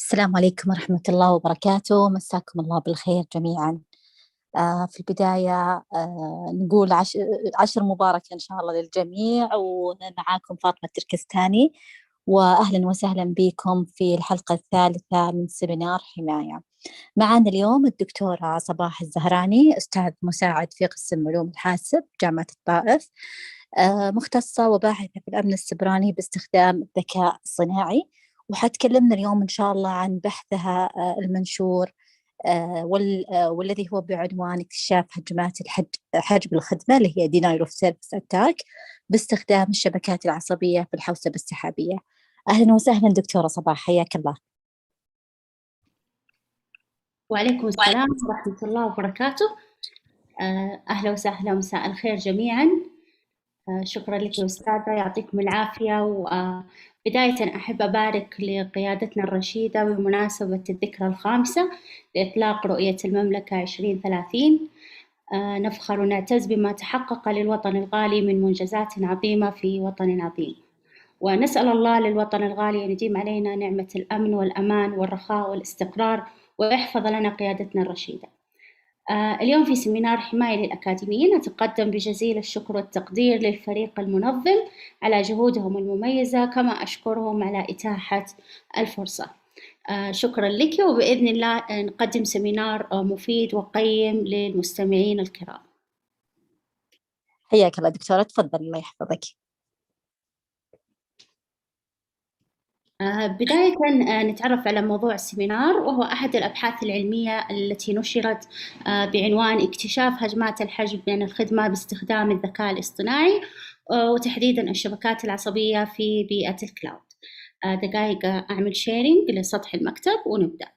السلام عليكم ورحمة الله وبركاته. مساكم الله بالخير جميعا. في البداية نقول عشر مبارك إن شاء الله للجميع، ومعاكم فاطمة تركستاني، وأهلا وسهلا بكم في الحلقة الثالثة من سمينار حماية. معنا اليوم الدكتورة صباح الزهراني، أستاذ مساعد في قسم علوم الحاسب جامعة الطائف، مختصة وباحثة في الأمن السيبراني باستخدام الذكاء الصناعي، وحتكلمنا اليوم إن شاء الله عن بحثها المنشور والذي هو بعنوان اكتشاف هجمات حجب الخدمة اللي هي Denial of Service Attack باستخدام الشبكات العصبية في الحوسبة السحابية. أهلا وسهلا دكتورة صباح، حياك الله. وعليكم السلام ورحمة الله وبركاته. أهلا وسهلا، مساء الخير جميعا. شكرا لك يا أستاذة، يعطيكم العافية. وبداية أحب أبارك لقيادتنا الرشيدة بمناسبة الذكرى الخامسة لإطلاق رؤية المملكة 2030. نفخر ونعتز بما تحقق للوطن الغالي من منجزات عظيمة في وطن عظيم، ونسأل الله للوطن الغالي أن يديم علينا نعمة الأمن والأمان والرخاء والاستقرار، ويحفظ لنا قيادتنا الرشيدة. اليوم في سمينار حماية للأكاديميين أتقدم بجزيل الشكر والتقدير للفريق المنظم على جهودهم المميزة، كما أشكرهم على إتاحة الفرصة. شكرا لك، وبإذن الله نقدم سمينار مفيد وقيم للمستمعين الكرام. حياك الله دكتورة، تفضل الله يحفظك. بداية نتعرف على موضوع السمينار، وهو أحد الأبحاث العلمية التي نشرت بعنوان اكتشاف هجمات الحجب من الخدمة باستخدام الذكاء الاصطناعي، وتحديداً الشبكات العصبية في بيئة الكلاود. دقائق أعمل شيرينج لسطح المكتب ونبدأ.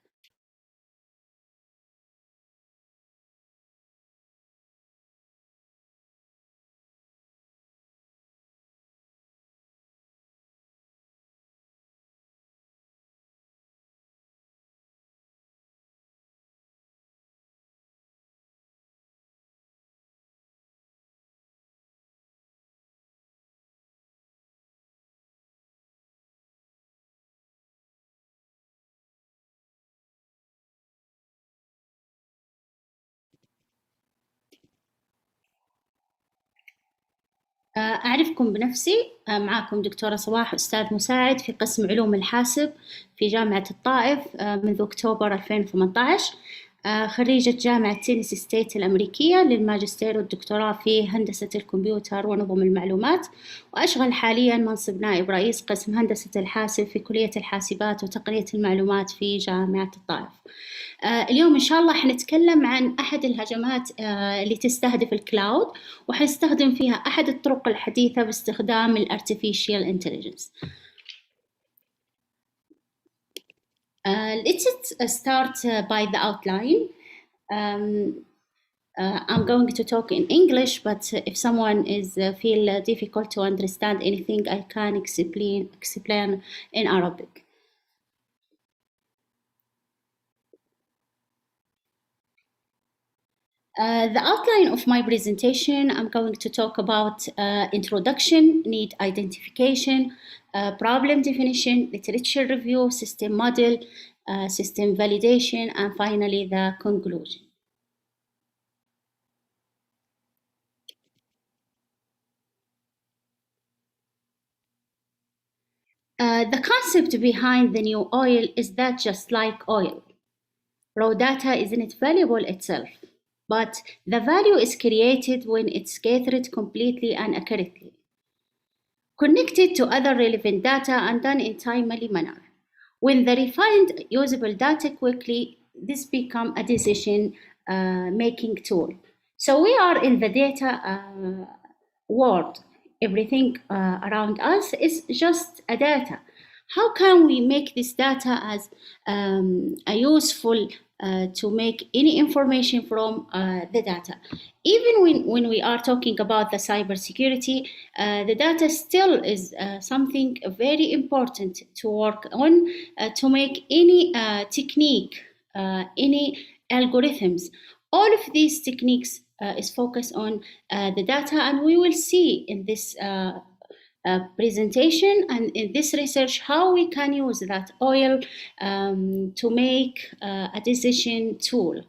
أعرفكم بنفسي، معكم دكتورة صباح، أستاذ مساعد في قسم علوم الحاسب في جامعة الطائف منذ أكتوبر 2018. خريجة جامعة تينيسي ستيت الأمريكية للماجستير والدكتوراه في هندسة الكمبيوتر ونظم المعلومات، وأشغل حالياً منصب نائب رئيس قسم هندسة الحاسب في كلية الحاسبات وتقنية المعلومات في جامعة الطائف. اليوم إن شاء الله حنتكلم عن أحد الهجمات اللي تستهدف الكلاود، وحنستخدم فيها أحد الطرق الحديثة باستخدام الارتفيشال انتليجنس. Let's start by the outline. I'm going to talk in English, but if someone feel difficult to understand anything, I can explain in Arabic. The outline of my presentation, I'm going to talk about introduction, need identification, problem definition, literature review, system model, system validation, and finally the conclusion. The concept behind the new oil is that just like oil, raw data isn't valuable itself, but the value is created when it's gathered completely and accurately, connected to other relevant data, and done in timely manner. When the refined usable data quickly, this becomes a decision making tool. So we are in the data world. Everything around us is just a data. How can we make this data as a useful to make any information from the data? Even when we are talking about the cybersecurity, the data still is something very important to work on to make any technique, any algorithms. All of these techniques is focused on the data, and we will see in this presentation, and in this research, how we can use that oil to make a decision tool.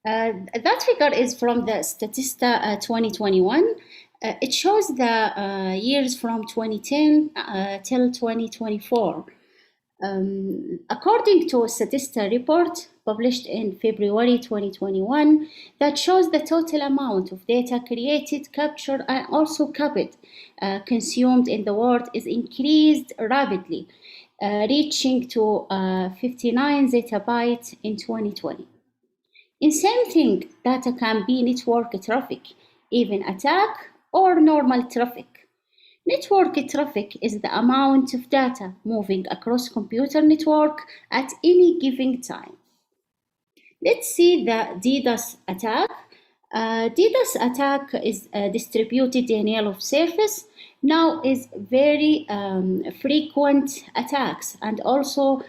That figure is from the Statista 2021. It shows the years from 2010 till 2024. According to a Statista report published in February 2021 that shows the total amount of data created, captured, and also copied, consumed in the world is increased rapidly, reaching to 59 zettabytes in 2020. In same thing, data can be network traffic, even attack or normal traffic. Network traffic is the amount of data moving across computer network at any given time. Let's see the DDoS attack. DDoS attack is a distributed denial of service. Now is very frequent attacks, and also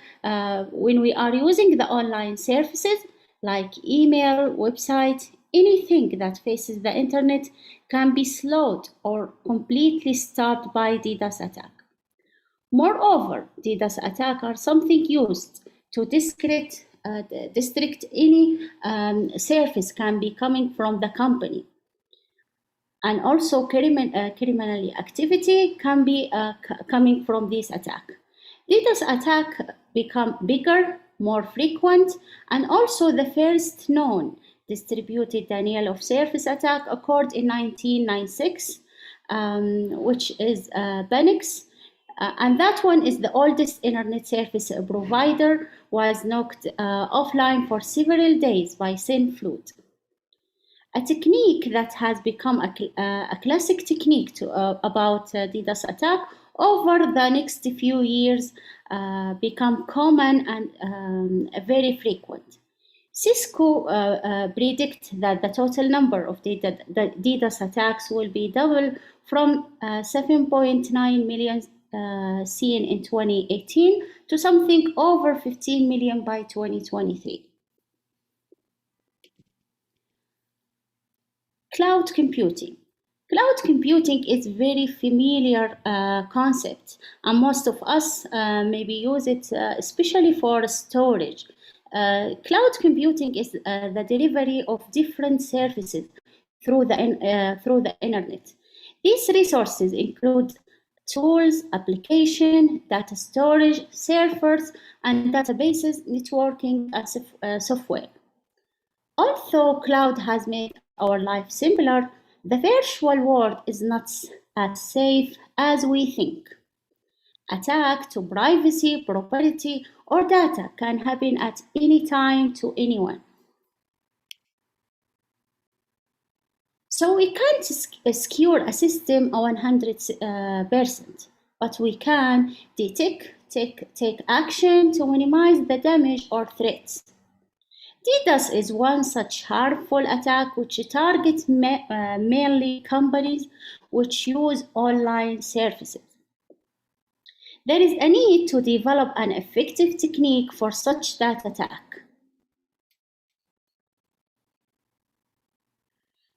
when we are using the online services like email, website, anything that faces the internet can be slowed or completely stopped by DDoS attack. Moreover, DDoS attack are something used to district any service can be coming from the company. And also criminal activity can be coming from this attack. DDoS attack become bigger, more frequent, and also the first known distributed denial of service attack occurred in 1996, which is Benix, and that one is the oldest internet service provider, was knocked offline for several days by thin flood. A technique that has become a classic technique about DDoS attack over the next few years become common and very frequent. Cisco predict that the total number of DDoS attacks will be double from 7.9 million seen in 2018 to something over 15 million by 2023. Cloud computing. Cloud computing is very familiar concept, and most of us maybe use it especially for storage. Cloud computing is the delivery of different services through the internet. These resources include tools, application, data storage, servers, and databases, networking, and software. Although cloud has made our life simpler, the virtual world is not as safe as we think. Attack to privacy, property, or data can happen at any time to anyone. So we can't secure a system 100%, but we can detect, take action to minimize the damage or threats. DDoS is one such harmful attack which targets mainly companies which use online services. There is a need to develop an effective technique for such data attack.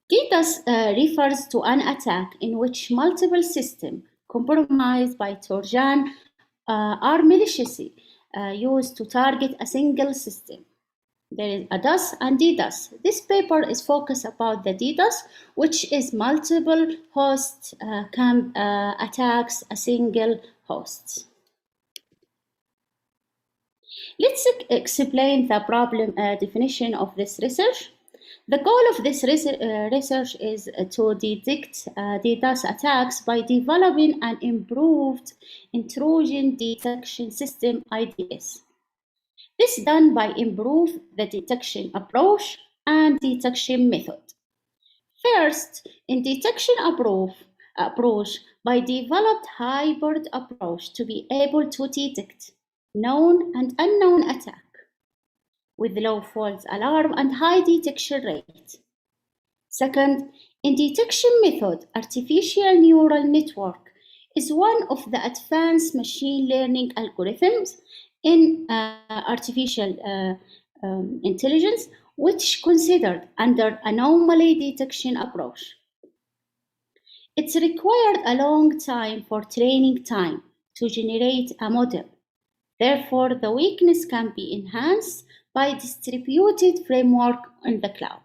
DDoS refers to an attack in which multiple systems compromised by Trojan are maliciously used to target a single system. There is a DOS and DDoS. This paper is focused about the DDoS, which is multiple host attacks a single host. Let's explain the problem definition of this research. The goal of this research is to detect DDoS attacks by developing an improved intrusion detection system, IDS. This is done by improve the detection approach and detection method. First, in detection approach, by developed hybrid approach to be able to detect known and unknown attack with low false alarm and high detection rate. Second, in detection method, artificial neural network is one of the advanced machine learning algorithms in artificial intelligence, which considered under anomaly detection approach. It's required a long time for training time to generate a model. Therefore, the weakness can be enhanced by distributed framework in the cloud.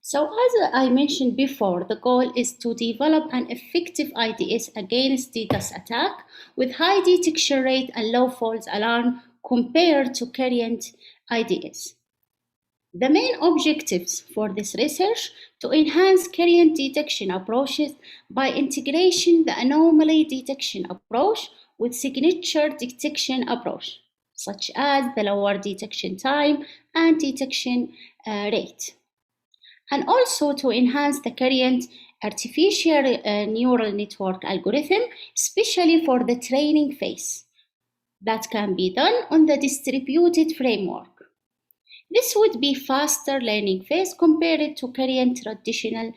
So as I mentioned before, the goal is to develop an effective IDS against DDoS attack with high detection rate and low false alarm compared to current IDS. The main objectives for this research to enhance current detection approaches by integration the anomaly detection approach with signature detection approach, such as the lower detection time and detection rate. And also to enhance the current artificial neural network algorithm, especially for the training phase. That can be done on the distributed framework. This would be faster learning phase compared to current traditional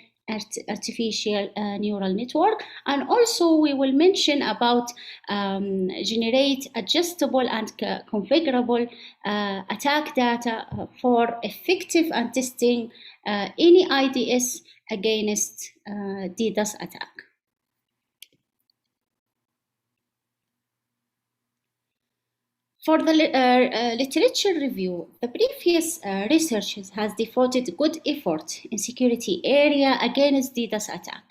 artificial neural network. And also we will mention about generate adjustable and configurable attack data for effective and testing any IDS against DDoS attack. For the literature review, the previous researchers has devoted good effort in security area against DDoS attack.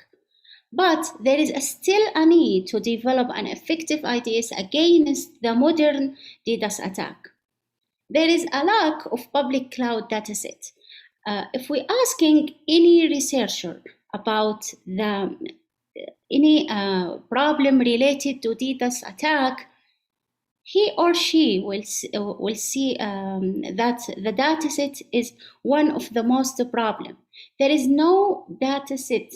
But there is still a need to develop an effective IDS against the modern DDoS attack. There is a lack of public cloud dataset. If we're asking any researcher about any problem related to DDoS attack, he or she will see that the dataset is one of the most problem. There is no dataset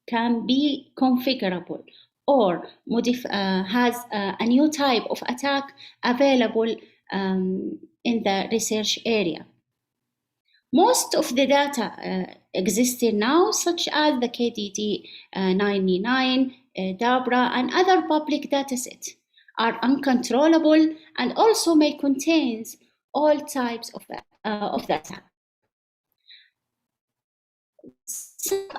can be configurable or has a new type of attack available in the research area. Most of the data existing now, such as the KDD 99, DABRA, and other public datasets, are uncontrollable and also may contain all types of data. Some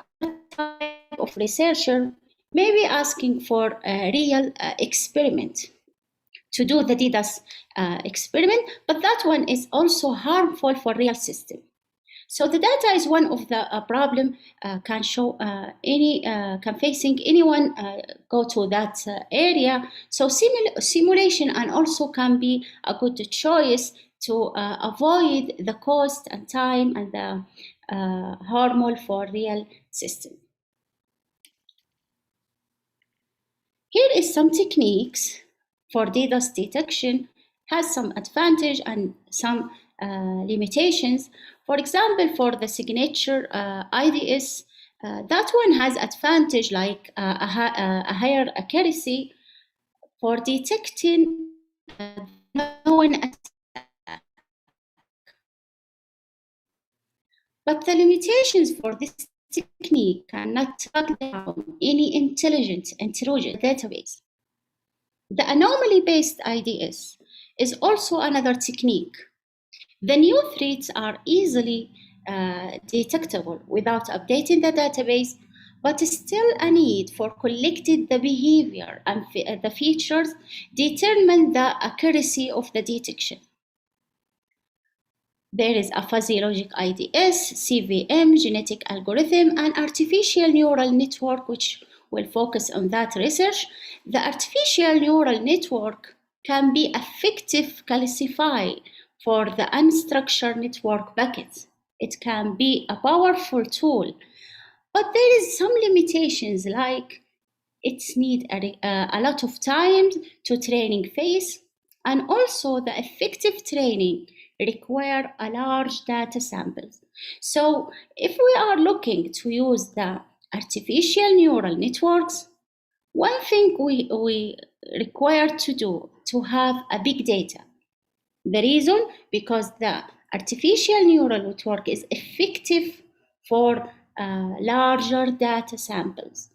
type of researcher may be asking for a real experiment to do the DDoS experiment, but that one is also harmful for real system. So the data is one of the problem can show can facing anyone go to that area. So simulation and also can be a good choice to avoid the cost and time and the harmful for real system. Here is some techniques for DDoS detection, has some advantage and some limitations. For example, for the signature IDS, that one has advantage like a higher accuracy for detecting known attack. But the limitations for this technique cannot track down any intelligent intrusion database. The anomaly-based IDS is also another technique. The new threats are easily detectable without updating the database, but still a need for collecting the behavior and the features determine the accuracy of the detection. There is a fuzzy logic IDS, CVM, genetic algorithm, and artificial neural network, which will focus on that research. The artificial neural network can be effective classified for the unstructured network buckets. It can be a powerful tool, but there is some limitations like it needs a lot of time to training phase, and also the effective training require a large data samples. So if we are looking to use the artificial neural networks, one thing we require to do to have a big data. The reason, because the artificial neural network is effective for larger data samples.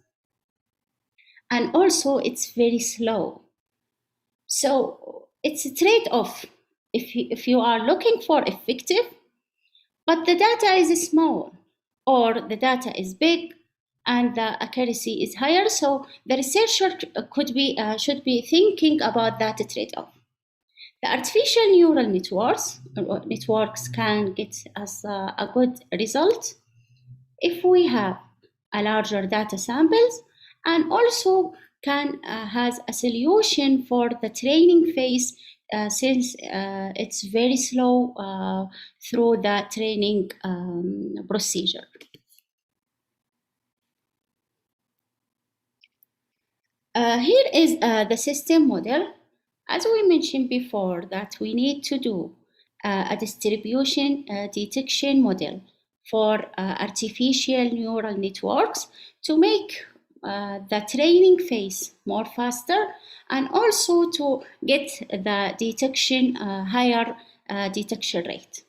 and also it's very slow. So it's a trade-off. If you are looking for effective, but the data is small, or the data is big and the accuracy is higher, so the researcher should be thinking about that trade-off. The artificial neural networks can get us a good result if we have a larger data samples, and also has a solution for the training phase, since it's very slow through the training procedure. Here is the system model. As we mentioned before, that we need to do a distribution detection model for artificial neural networks to make the training phase more faster, and also to get the detection higher detection rate.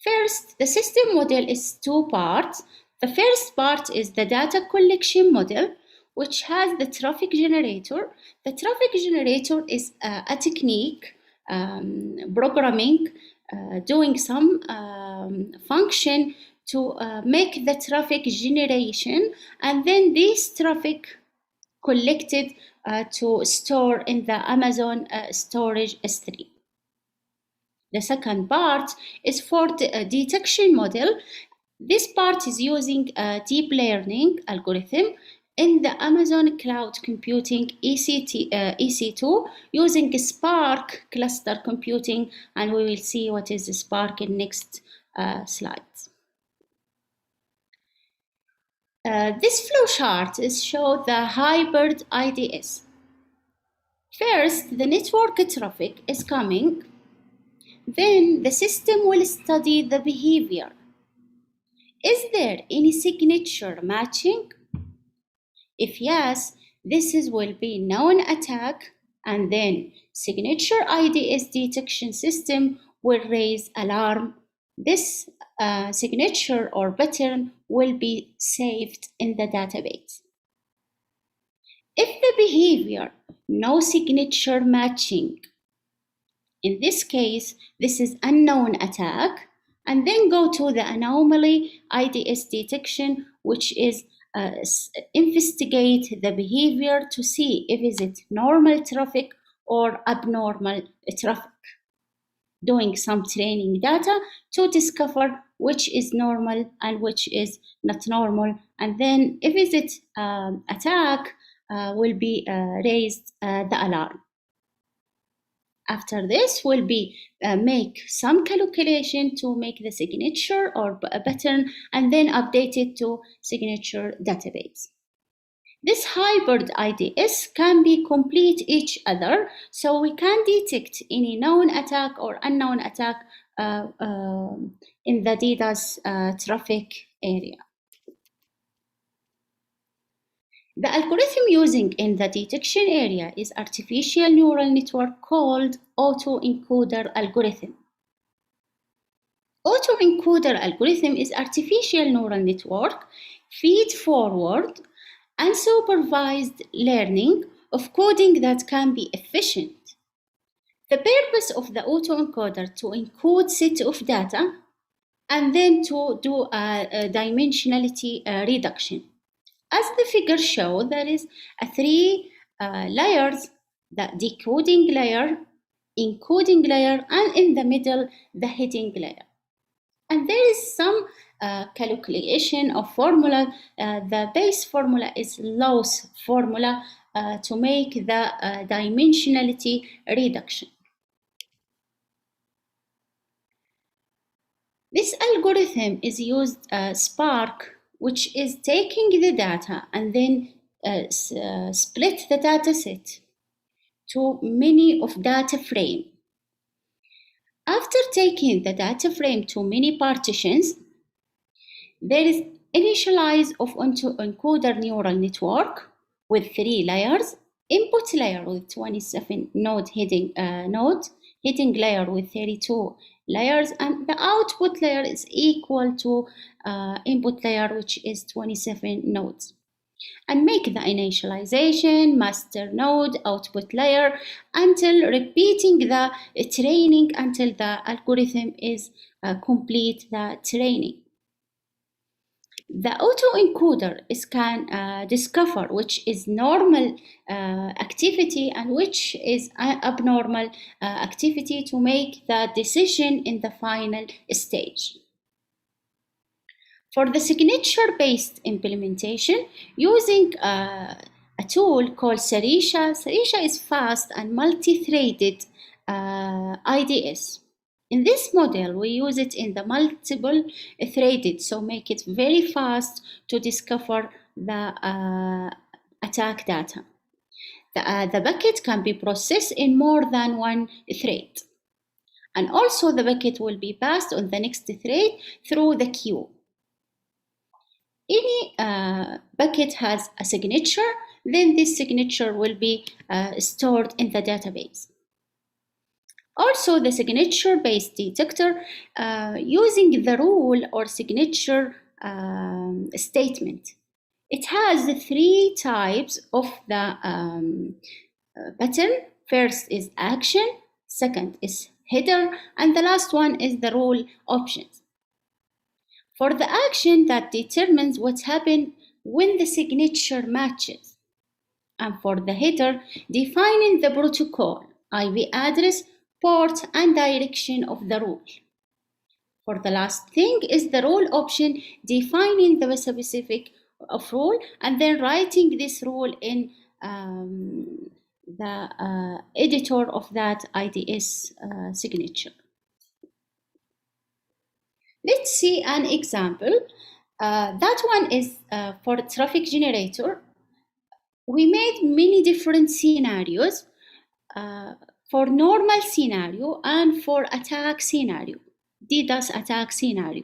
First, the system model is two parts. The first part is the data collection model, which has the traffic generator. The traffic generator is a technique, programming, doing some function to make the traffic generation, and then this traffic collected to store in the Amazon storage S3. The second part is for the detection model. This part is using a deep learning algorithm in the Amazon Cloud Computing EC2 using Spark cluster computing, and we will see what is Spark in next slides. This flowchart shows the hybrid IDS. First, the network traffic is coming. Then the system will study the behavior. Is there any signature matching? If yes, this will be known attack, and then signature IDS detection system will raise alarm. This signature or pattern will be saved in the database. If the behavior, no signature matching, in this case, this is unknown attack, and then go to the anomaly IDS detection, which is investigate the behavior to see if is it normal traffic or abnormal traffic. Doing some training data to discover which is normal and which is not normal, and then if is it attack will be raised the alarm. After this will be make some calculation to make the signature or a pattern, and then update it to signature database. This hybrid IDS can be complete each other, so we can detect any known attack or unknown attack in the DDoS traffic area. The algorithm using in the detection area is artificial neural network called autoencoder algorithm. Autoencoder algorithm is artificial neural network feed-forward unsupervised learning of coding that can be efficient. The purpose of the autoencoder to encode set of data and then to do a dimensionality reduction. As the figure shows, there is three layers: the decoding layer, encoding layer, and in the middle, the hidden layer. And there is some calculation of formula. The base formula is loss formula to make the dimensionality reduction. This algorithm is used Spark, which is taking the data and then split the data set to many of data frame. After taking the data frame to many partitions, there is initialize of encoder neural network with 3 layers: input layer with 27 node hidden layer with 32 layers, and the output layer is equal to input layer, which is 27 nodes. and make the initialization, master node, output layer until repeating the training until the algorithm is complete the training. The autoencoder can discover which is normal activity and which is abnormal activity to make the decision in the final stage. For the signature-based implementation, using a tool called Sarisha. Sarisha is fast and multi-threaded IDS. In this model, we use it in the multiple threaded, so make it very fast to discover the attack data. The bucket can be processed in more than one thread. And also the bucket will be passed on the next thread through the queue. Any bucket has a signature, then this signature will be stored in the database. Also, the signature-based detector using the rule or signature statement. It has the three types of the pattern. First is action, second is header, and the last one is the rule options. For the action, that determines what happens when the signature matches. And for the header, defining the protocol, IP address, port, and direction of the rule. For the last thing is the rule option, defining the specific of rule and then writing this rule in the editor of that IDS signature. Let's see an example. That one is for traffic generator. We made many different scenarios for normal scenario and for attack scenario, DDoS attack scenario.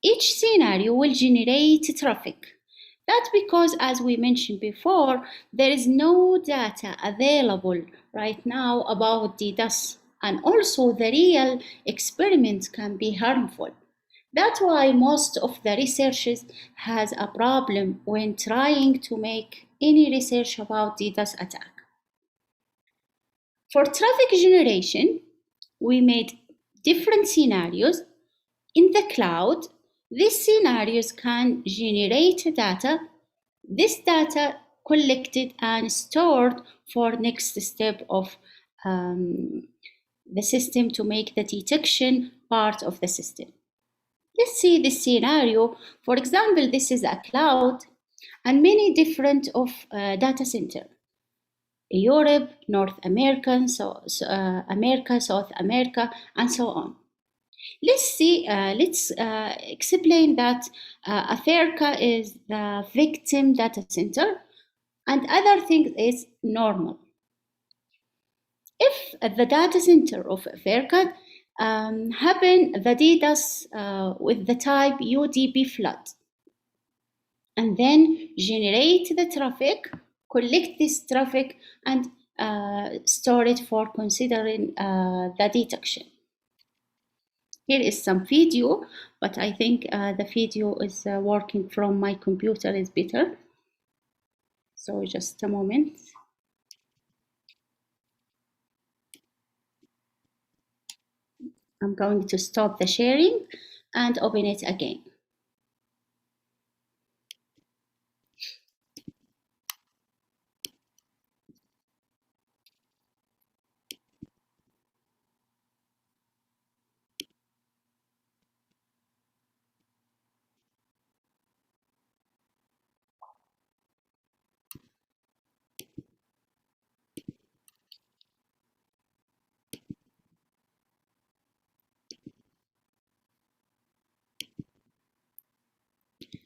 Each scenario will generate traffic. That's because, as we mentioned before, there is no data available right now about DDoS, and also the real experiments can be harmful. That's why most of the researchers has a problem when trying to make any research about DDoS attack. For traffic generation, we made different scenarios. In the cloud, these scenarios can generate data. This data collected and stored for next step of the system to make the detection part of the system. Let's see this scenario. For example, this is a cloud and many different of data center. Europe, North America, America, South America, and so on. Let's see, let's explain that Africa is the victim data center and other things is normal. If the data center of Africa happen the DDoS with the type Udb Flood and then generate the traffic, collect this traffic and store it for considering the detection. Here is some video, but I think the video is working from my computer is better. So just a moment. I'm going to stop the sharing and open it again.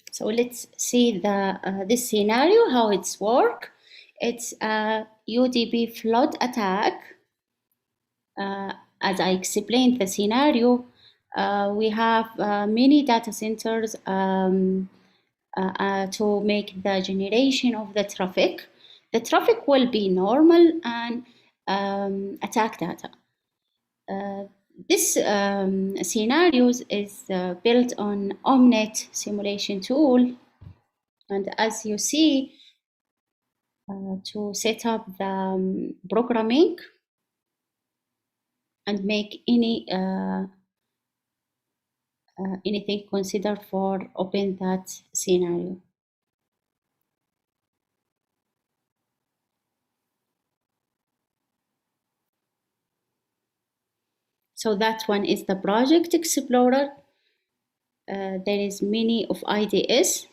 So let's see this scenario, how it's work. It's a Udb flood attack. As I explained the scenario, we have many data centers to make the generation of the traffic. The traffic will be normal and attack data. This scenarios is built on Omnet simulation tool. And as you see, to set up the programming and make anything considered for open that scenario. So that one is the Project Explorer. There is many of IDS,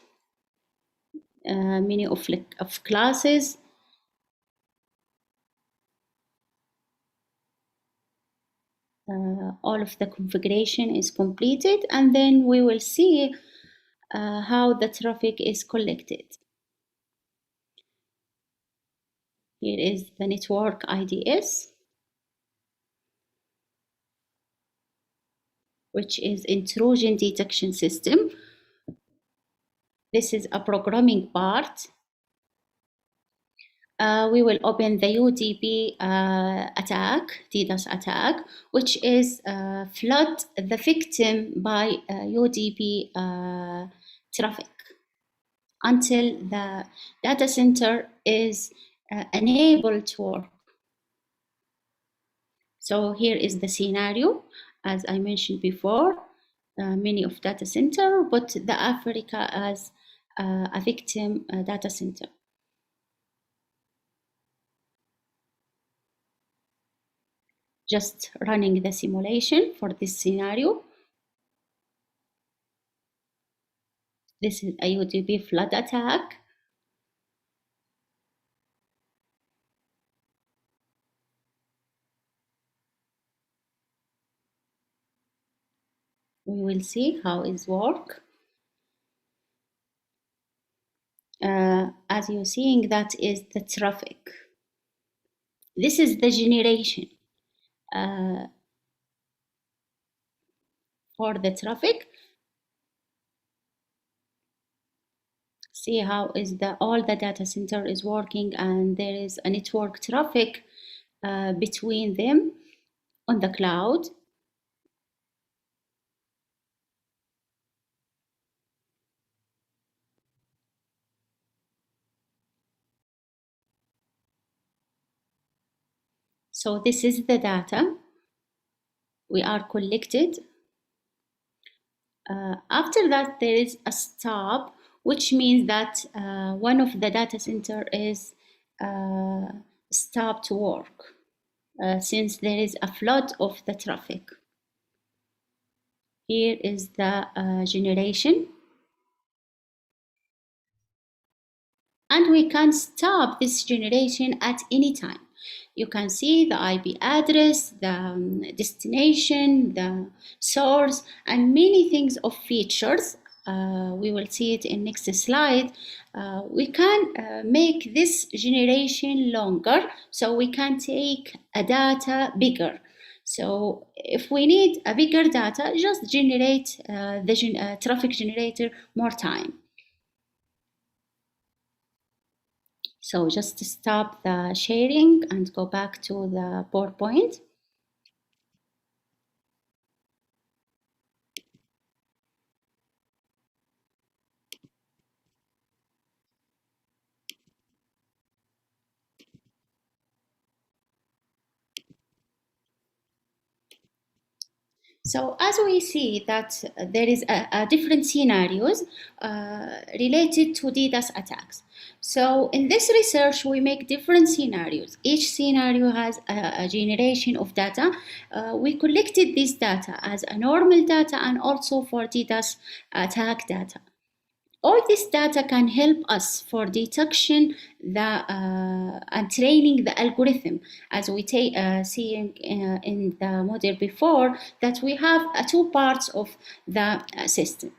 many of classes. All of the configuration is completed, and then we will see how the traffic is collected. Here is the network IDS, which is intrusion detection system. This is a programming part. We will open the UDB attack, DDoS attack, which is flood the victim by UDB traffic until the data center is enabled to work. So here is the scenario, as I mentioned before, many of data center, but the Africa as a victim data center. Just running the simulation for this scenario. This is a Udb flood attack. We will see how it works. As you're seeing, that is the traffic. This is the generation for the traffic. See how is all the data center is working, and there is a network traffic between them on the cloud. So this is the data we are collected. After that, there is a stop, which means that one of the data center is stopped to work since there is a flood of the traffic. Here is the generation. And we can stop this generation at any time. You can see the IP address, the destination, the source, and many things of features. We will see it in next slide. We can make this generation longer, so we can take a data bigger. So if we need a bigger data, just generate the traffic generator more time. So just stop the sharing and go back to the PowerPoint. So as we see that there is a different scenarios related to DDoS attacks. So in this research, we make different scenarios. Each scenario has a generation of data. We collected this data as a normal data and also for DDoS attack data. All this data can help us for detection and training the algorithm, as we see in the model before, that we have two parts of the system.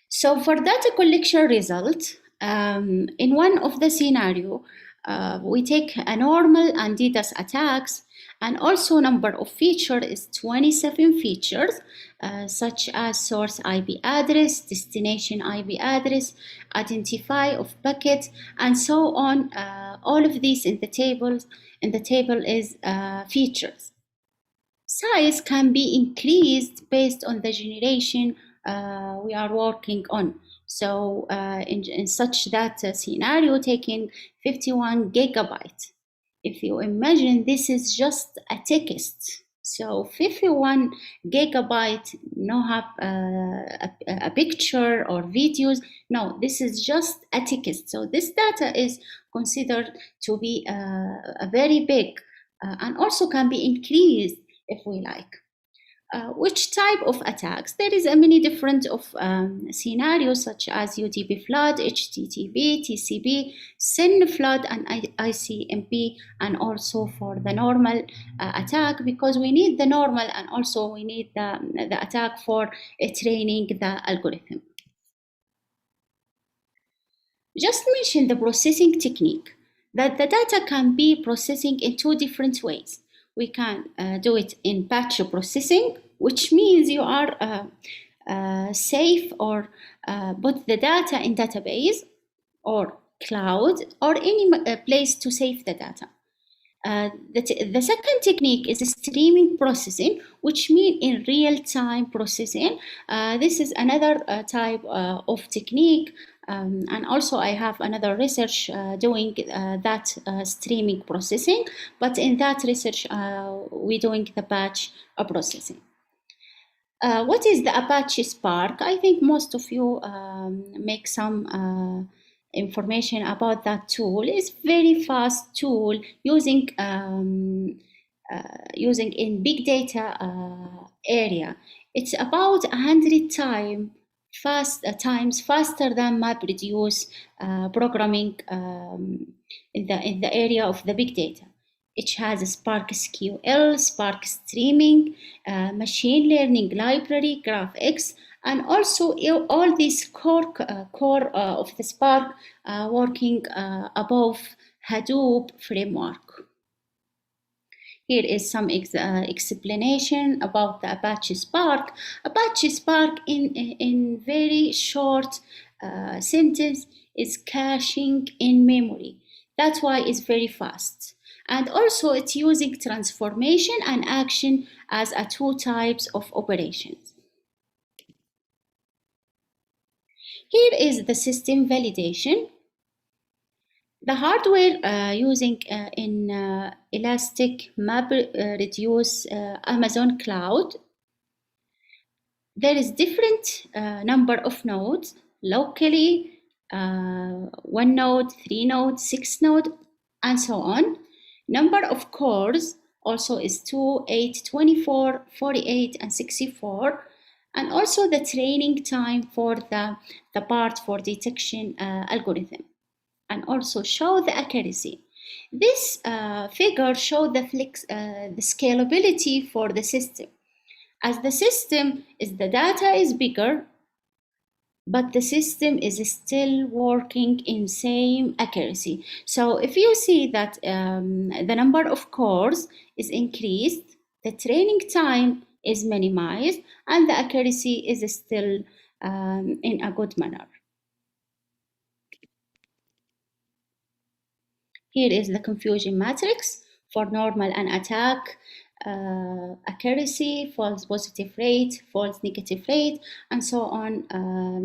So for data collection result, in one of the scenario, we take a normal and DDoS attacks, and also number of features is 27 features, such as source IP address, destination IP address, identify of packet, and so on. All of these in the table is features. Size can be increased based on the generation we are working on. So in such that scenario taking 51 gigabytes. If you imagine this is just a text, so 51 gigabyte, no have a picture or videos. No, this is just a text. So this data is considered to be a very big and also can be increased if we like. Which type of attacks? There is a many different of scenarios such as Udb Flood, HTTP, TCP, SYN Flood, and ICMP, and also for the normal attack, because we need the normal and also we need the attack for training the algorithm. Just mention the processing technique, that the data can be processing in two different ways. We can do it in batch processing, which means you are safe or put the data in database or cloud or any place to save the data. The second technique is streaming processing, which means in real-time processing. This is another type of technique. And also I have another research doing that streaming processing, but in that research we're doing the batch processing. What is the Apache Spark? I think most of you make some information about that tool. It's very fast tool using in big data area. It's about 100 times faster than MapReduce programming in the area of the big data. It has a Spark SQL, Spark Streaming, machine learning library, GraphX, and also all these core of the Spark working above Hadoop framework. Here is some explanation about the Apache Spark. Apache Spark in very short sentence is caching in memory. That's why it's very fast. And also it's using transformation and action as two types of operations. Here is the system validation. The hardware using in Elastic MapReduce Amazon Cloud. There is different number of nodes locally, 1 node, 3 nodes, 6 nodes, and so on. Number of cores also is 2, 8, 24, 48, and 64. And also the training time for the part for detection algorithm. And also show the accuracy. This figure shows the scalability for the system. As the system is, the data is bigger, but the system is still working in same accuracy. So if you see that the number of cores is increased, the training time is minimized, and the accuracy is still in a good manner. Here is the confusion matrix for normal and attack, accuracy, false positive rate, false negative rate, and so on,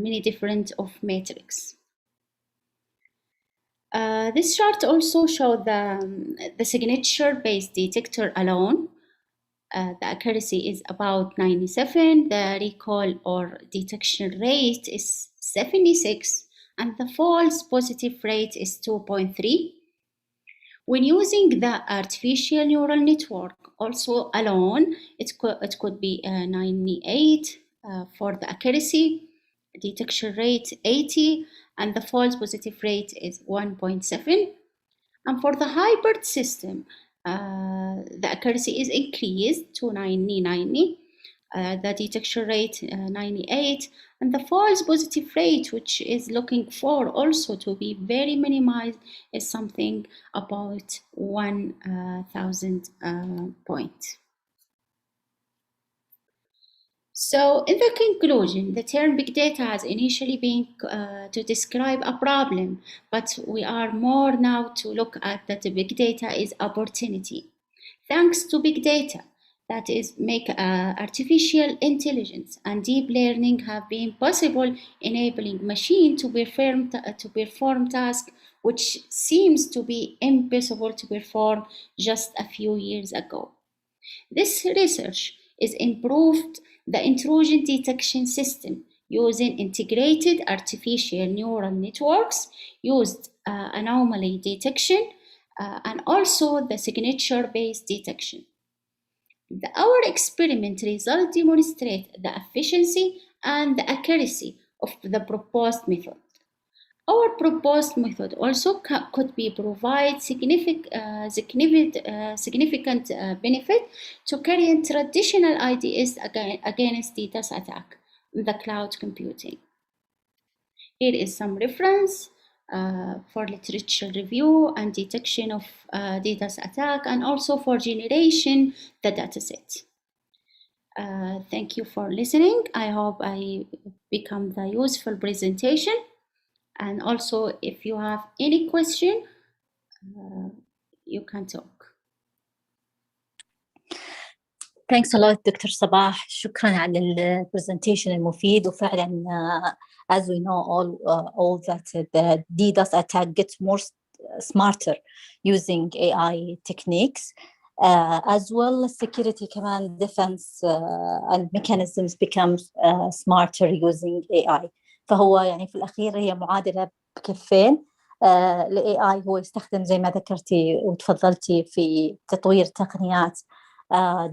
many different of metrics. This chart also shows the signature-based detector alone. The accuracy is about 97, the recall or detection rate is 76, and the false positive rate is 2.3. When using the artificial neural network also alone, it could be 98 for the accuracy, detection rate 80, and the false positive rate is 1.7. And for the hybrid system, the accuracy is increased to 90, the detection rate 98, and the false positive rate, which is looking for also to be very minimized, is something about 1000 points. So in the conclusion, the term big data has initially been to describe a problem, but we are more now to look at that the big data is opportunity. Thanks to big data, that is, make artificial intelligence and deep learning have been possible, enabling machine to perform tasks which seems to be impossible to perform just a few years ago. This research is improved the intrusion detection system using integrated artificial neural networks, used anomaly detection, and also the signature-based detection. Our experiment results demonstrate the efficiency and the accuracy of the proposed method. Our proposed method also could be provide significant benefit to current traditional IDS against DDoS attack in the cloud computing. Here is some reference for literature review and detection of DDoS attack, and also for generation the dataset. Thank you for listening. I hope I become the useful presentation. And also, if you have any question, you can talk. Thanks a lot دكتور صباح. شكرا على البرزنتيشن المفيد. وفعلا as we know all that the DDoS attack gets more smarter using AI techniques, as well as security كمان defense and mechanisms become smarter using AI. فهو يعني في الأخير هي معادلة بكفين. ال AI هو يستخدم زي ما ذكرتي وتفضلتي في تطوير تقنيات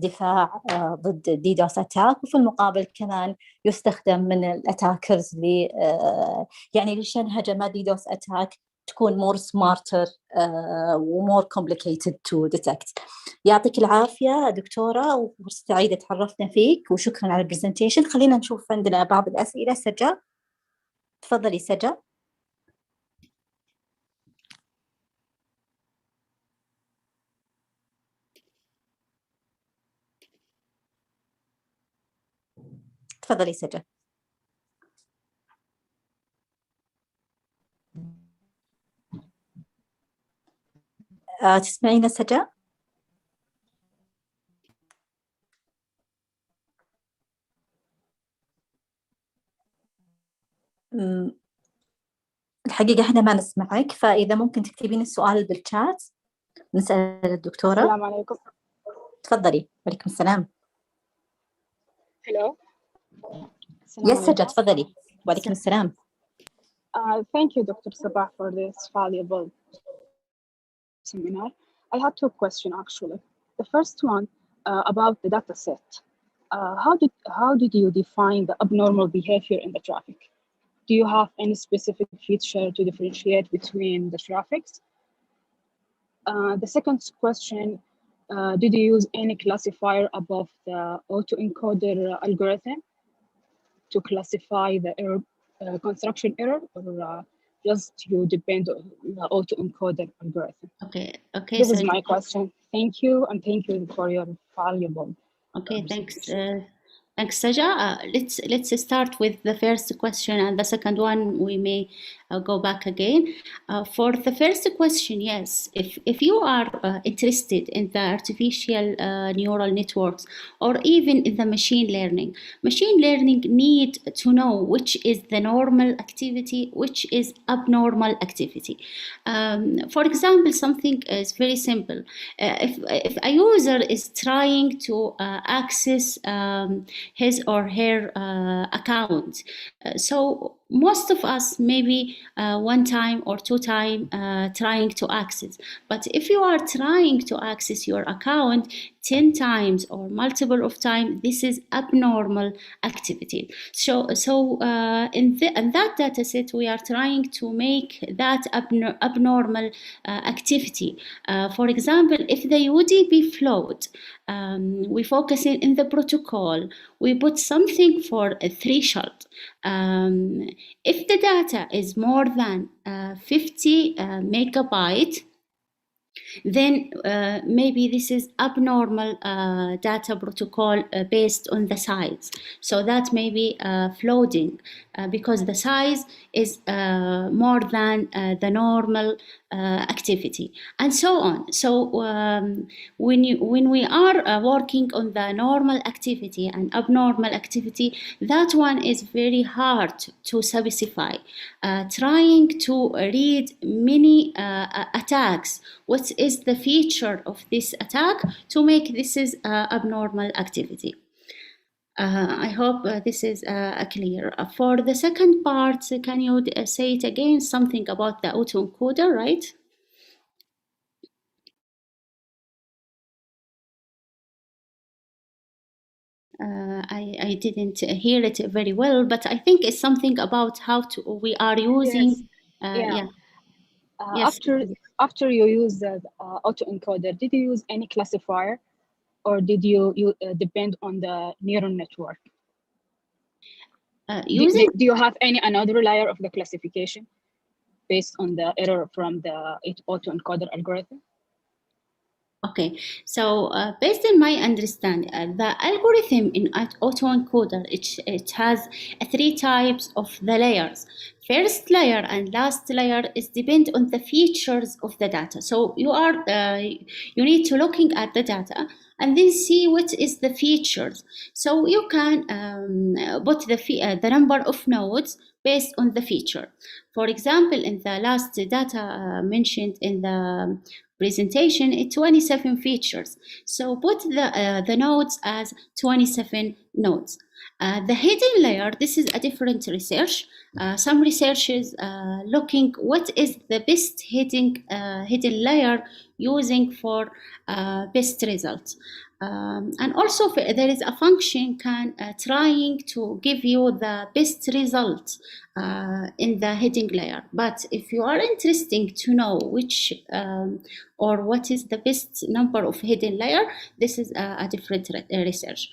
دفاع ضد DDoS attack، وفي المقابل كمان يستخدم من الاتاكرز يعني لشان هجمات DDoS attack تكون more smarter و more complicated to detect. يعطيك العافية دكتورة، وسعيدة تعرفنا فيك، وشكرا على البرزنتيشن. خلينا نشوف عندنا بعض الأسئلة. سجا، تفضلي سجا. تفضلي سجا. تسمعينا سجا؟ الحقيقة احنا ما نسمعك، فإذا ممكن تكتبين السؤال بالشات نسأل الدكتورة. السلام عليكم. تفضلي. وعليكم السلام. Hello. Yes, سجا تفضلي. وعليكم السلام. Thank you, Dr. Sabah, for this valuable seminar. I had two questions actually. The first one about the data set. How did you define the abnormal behavior in the traffic? Do you have any specific feature to differentiate between the traffics? The second question, did you use any classifier above the autoencoder algorithm to classify the error, construction error, or just you depend on the autoencoder algorithm? Okay. This is my question. Thank you, and thank you for your valuable. Okay, thanks, Saja. Let's start with the first question, and the second one we may go back again. For the first question, yes, if you are interested in the artificial neural networks or even in the machine learning need to know which is the normal activity, which is abnormal activity. For example, something is very simple. If a user is trying to access his or her account, so most of us maybe one time or two time trying to access. But if you are trying to access your account 10 times or multiple of time, this is abnormal activity. So in that data set, we are trying to make that abnormal activity. For example, if the Udb flood, we focus in the protocol, we put something for a threshold. If the data is more than 50 megabyte, then maybe this is abnormal data protocol based on the size. So that may be flooding because the size is more than the normal activity, and so on. So when we are working on the normal activity and abnormal activity, that one is very hard to specify. Trying to read many attacks, what is the feature of this attack to make this is abnormal activity. I hope this is clear. For the second part, can you say it again, something about the autoencoder, right? I didn't hear it very well, but I think it's something about how we are using. Yes. Yes. After you use the autoencoder, did you use any classifier, or did you depend on the neural network? Do you have any another layer of the classification based on the error from the autoencoder algorithm? Okay, so based on my understanding, the algorithm in autoencoder, it has 3 types of the layers. First layer and last layer is depend on the features of the data. So you need to looking at the data and then see what is the features. So you can put the number of nodes based on the feature. For example, in the last data mentioned in the presentation, 27 features. So put the nodes as 27 nodes. The hidden layer, this is a different research. Some researchers looking what is the best hidden layer using for best results. And also there is a function trying to give you the best result in the hidden layer. But if you are interested to know which or what is the best number of hidden layer, this is a different research.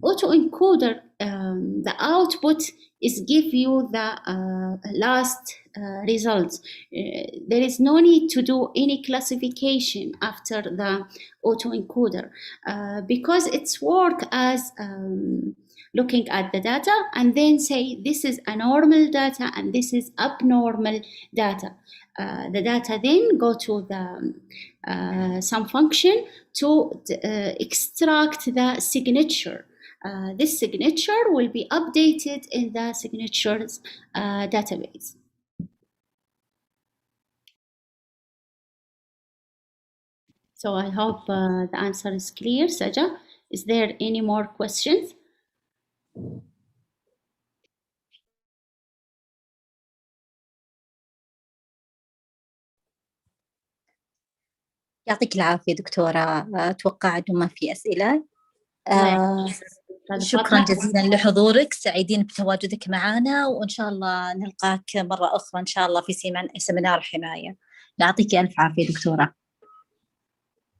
Autoencoder, the output is give you the last results. There is no need to do any classification after the autoencoder because it's work as looking at the data and then say this is a normal data and this is abnormal data. The data then go to the some function to extract the signature. This signature will be updated in the signatures database. So I hope the answer is clear, Saja. Is there any more questions? يعطيك العافية دكتورة. أتوقع أنه ما في أسئلة. شكرا جزيلا لحضورك، سعيدين بتواجدك معنا، وإن شاء الله نلقاك مرة أخرى إن شاء الله في سمينار حماية. يعطيك ألف عافية دكتورة.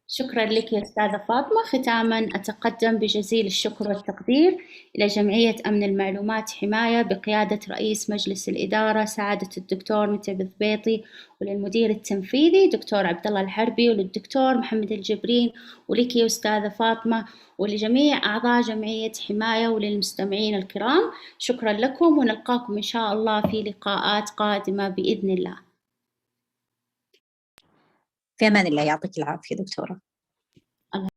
شكرا لك يا أستاذة فاطمة. ختاما أتقدم بجزيل الشكر والتقدير إلى جمعية أمن المعلومات حماية بقيادة رئيس مجلس الإدارة سعادة الدكتور متبذبيطي، وللمدير التنفيذي دكتور عبد الله الحربي، وللدكتور محمد الجبرين، ولك يا أستاذة فاطمة، ولجميع أعضاء جمعية حماية، وللمستمعين الكرام. شكرا لكم، ونلقاكم إن شاء الله في لقاءات قادمة بإذن الله. في أمان الله. يعطيك العافية دكتورة.